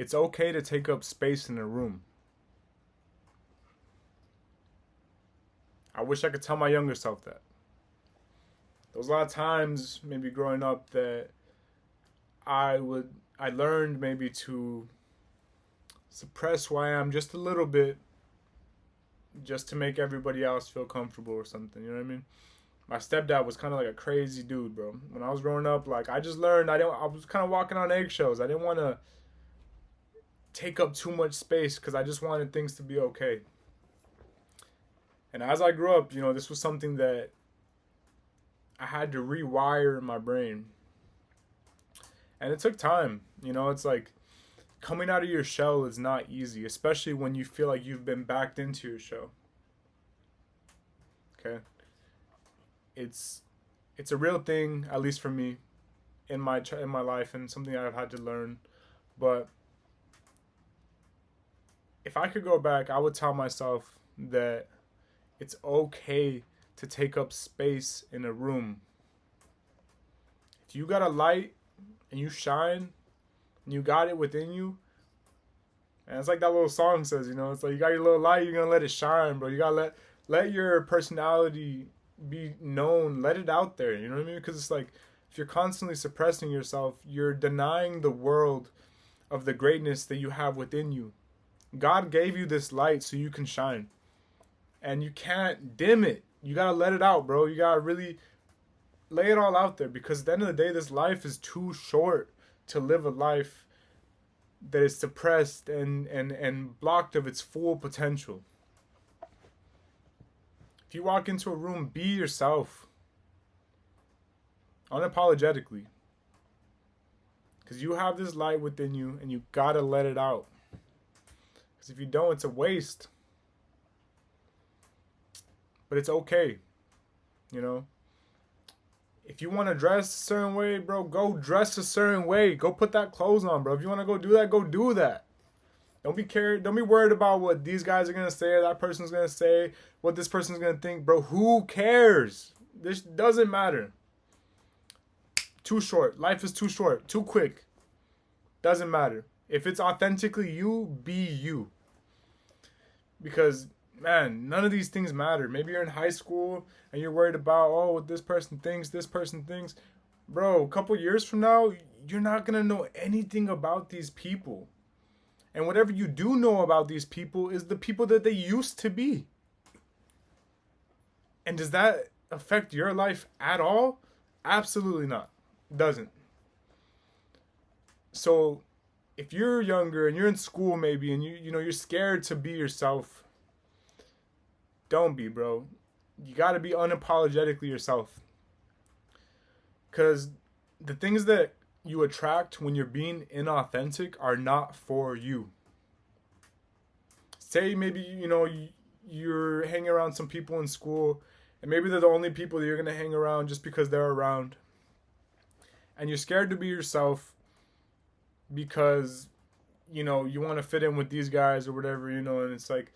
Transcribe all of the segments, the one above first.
It's okay to take up space in a room. I wish I could tell my younger self that. There was a lot of times, maybe growing up, that I learned maybe to suppress who I am just a little bit, just to make everybody else feel comfortable or something. You know what I mean? My stepdad was kind of like a crazy dude, bro. When I was growing up, like I just learned I was kind of walking on eggshells. I didn't want to take up too much space because I just wanted things to be okay. And as I grew up, this was something that I had to rewire in my brain. And it took time. It's like coming out of your shell is not easy, especially when you feel like you've been backed into your shell. Okay? It's a real thing, at least for me, in my life, and something I've had to learn. But if I could go back, I would tell myself that it's okay to take up space in a room. If you got a light and you shine and you got it within you, and it's like that little song says, it's like you got your little light, you're gonna let it shine, bro. You gotta let your personality be known, let it out there, you know what I mean? Because it's like if you're constantly suppressing yourself, you're denying the world of the greatness that you have within you. God gave you this light so you can shine. And you can't dim it. You gotta let it out, bro. You gotta really lay it all out there, because at the end of the day, this life is too short to live a life that is suppressed and blocked of its full potential. If you walk into a room, be yourself. Unapologetically. Because you have this light within you and you gotta let it out. Because if you don't, it's a waste. But it's okay. If you want to dress a certain way, bro, go dress a certain way. Go put that clothes on, bro. If you want to go do that, go do that. Don't be worried about what these guys are going to say, or that person's going to say, what this person's going to think. Bro, who cares? This doesn't matter. Too short. Life is too short. Too quick. Doesn't matter. If it's authentically you, be you. Because man, none of these things matter. Maybe you're in high school and you're worried about, what this person thinks. Bro, a couple years from now, you're not going to know anything about these people. And whatever you do know about these people is the people that they used to be. And does that affect your life at all? Absolutely not. It doesn't. So if you're younger and you're in school maybe and you're scared to be yourself, don't be, bro. You got to be unapologetically yourself. Because the things that you attract when you're being inauthentic are not for you. Say maybe, you're hanging around some people in school, and maybe they're the only people that you're going to hang around just because they're around. And you're scared to be yourself because, you want to fit in with these guys or whatever, and it's like,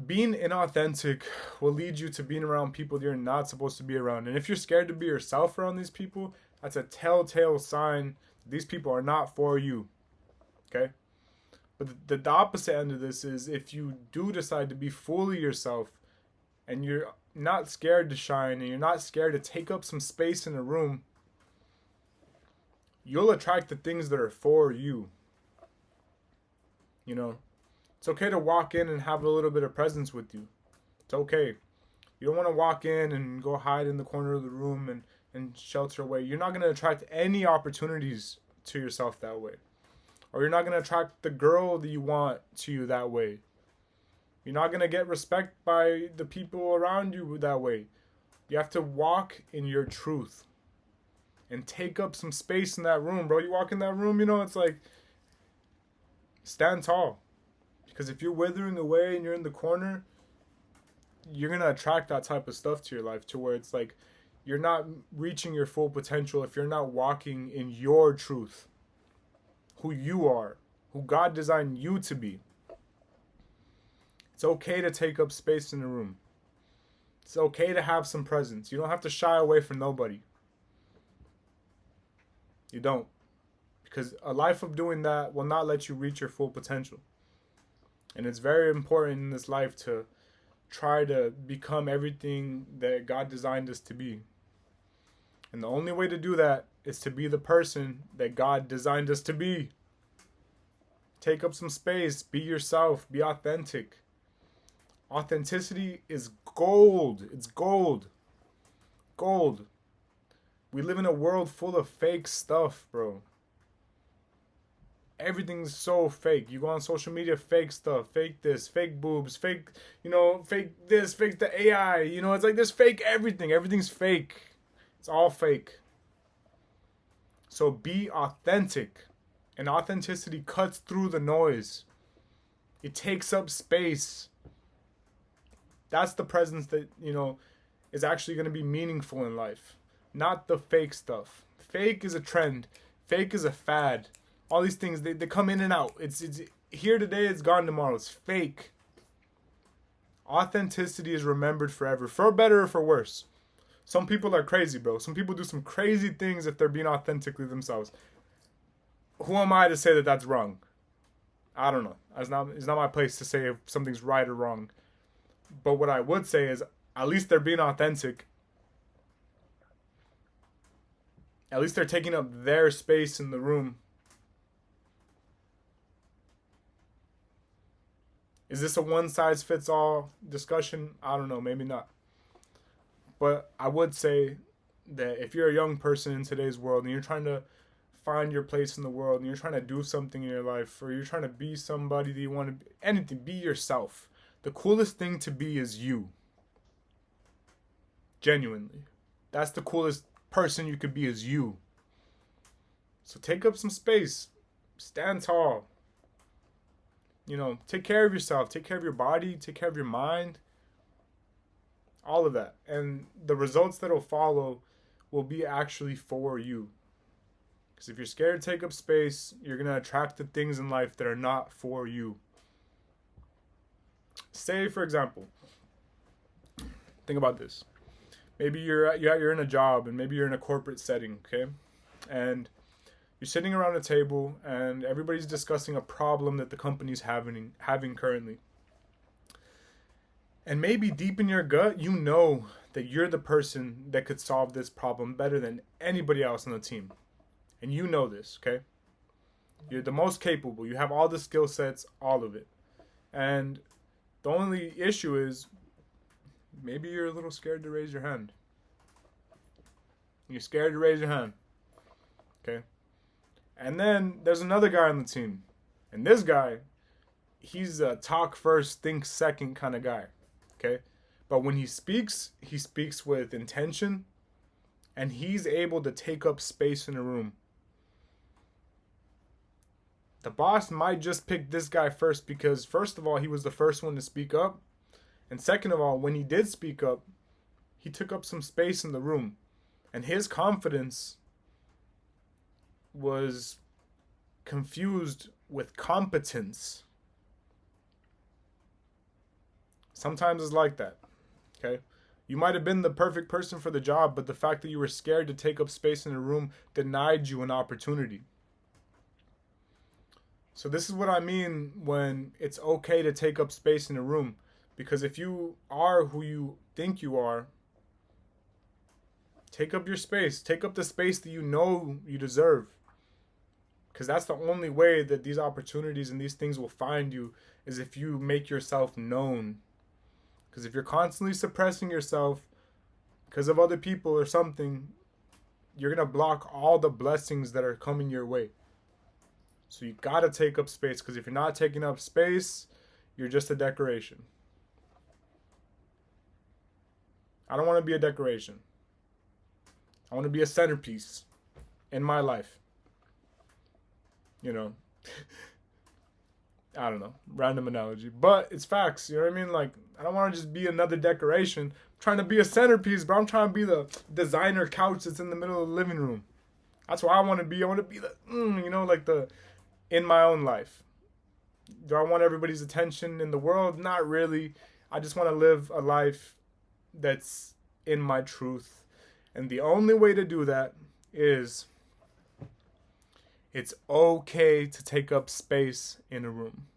being inauthentic will lead you to being around people that you're not supposed to be around. And if you're scared to be yourself around these people, that's a telltale sign that these people are not for you. Okay? But the opposite end of this is if you do decide to be fully yourself and you're not scared to shine and you're not scared to take up some space in a room, you'll attract the things that are for you. It's okay to walk in and have a little bit of presence with you. It's okay. You don't want to walk in and go hide in the corner of the room and shelter away. You're not going to attract any opportunities to yourself that way. Or you're not going to attract the girl that you want to you that way. You're not going to get respect by the people around you that way. You have to walk in your truth. And take up some space in that room, bro. You walk in that room, it's like, stand tall. Because if you're withering away and you're in the corner, you're going to attract that type of stuff to your life, to where it's like you're not reaching your full potential if you're not walking in your truth, who you are, who God designed you to be. It's okay to take up space in the room. It's okay to have some presence. You don't have to shy away from nobody. You don't. because a life of doing that will not let you reach your full potential. And it's very important in this life to try to become everything that God designed us to be. And the only way to do that is to be the person that God designed us to be. Take up some space, be yourself, be authentic. Authenticity is gold. It's gold. Gold. We live in a world full of fake stuff, bro. Everything's so fake. You go on social media, fake stuff, fake this, fake boobs, fake, fake this, fake the AI. It's like there's fake everything. Everything's fake. It's all fake. So be authentic. And authenticity cuts through the noise. It takes up space. That's the presence that, is actually going to be meaningful in life. Not the fake stuff. Fake is a trend. Fake is a fad. All these things, they come in and out. It's here today, it's gone tomorrow. It's fake. Authenticity is remembered forever. For better or for worse. Some people are crazy, bro. Some people do some crazy things if they're being authentically themselves. Who am I to say that that's wrong? I don't know. It's not my place to say if something's right or wrong. But what I would say is, at least they're being authentic. At least they're taking up their space in the room. Is this a one-size-fits-all discussion? I don't know. Maybe not. But I would say that if you're a young person in today's world and you're trying to find your place in the world and you're trying to do something in your life, or you're trying to be somebody that you want to be, anything, be yourself. The coolest thing to be is you. Genuinely. That's the coolest person you could be, is you. So take up some space. Stand tall. Take care of yourself. Take care of your body. Take care of your mind. All of that. And the results that will follow will be actually for you. Because if you're scared to take up space, you're going to attract the things in life that are not for you. Say, for example, think about this. Maybe you're in a job, and maybe you're in a corporate setting, okay? And you're sitting around a table, and everybody's discussing a problem that the company's having currently. And maybe deep in your gut, you know that you're the person that could solve this problem better than anybody else on the team. And you know this, okay? You're the most capable. You have all the skill sets, all of it. And the only issue is maybe you're a little scared to raise your hand. You're scared to raise your hand. Okay? And then there's another guy on the team. And this guy, he's a talk first, think second kind of guy. Okay? But when he speaks with intention, and he's able to take up space in a room. The boss might just pick this guy first because, first of all, he was the first one to speak up. And second of all, when he did speak up, he took up some space in the room. And his confidence was confused with competence. Sometimes it's like that. Okay? You might have been the perfect person for the job, but the fact that you were scared to take up space in a room denied you an opportunity. So this is what I mean when it's okay to take up space in a room. Because if you are who you think you are, take up your space. Take up the space that you know you deserve. Because that's the only way that these opportunities and these things will find you, is if you make yourself known. Because if you're constantly suppressing yourself because of other people or something, you're going to block all the blessings that are coming your way. So you got to take up space, because if you're not taking up space, you're just a decoration. I don't want to be a decoration. I want to be a centerpiece in my life. I don't know, random analogy, but it's facts. You know what I mean? Like, I don't want to just be another decoration. I'm trying to be a centerpiece, but I'm trying to be the designer couch that's in the middle of the living room. That's what I want to be. I want to be the, in my own life. Do I want everybody's attention in the world? Not really. I just want to live a life that's in my truth. And the only way to do that is It's okay to take up space in a room.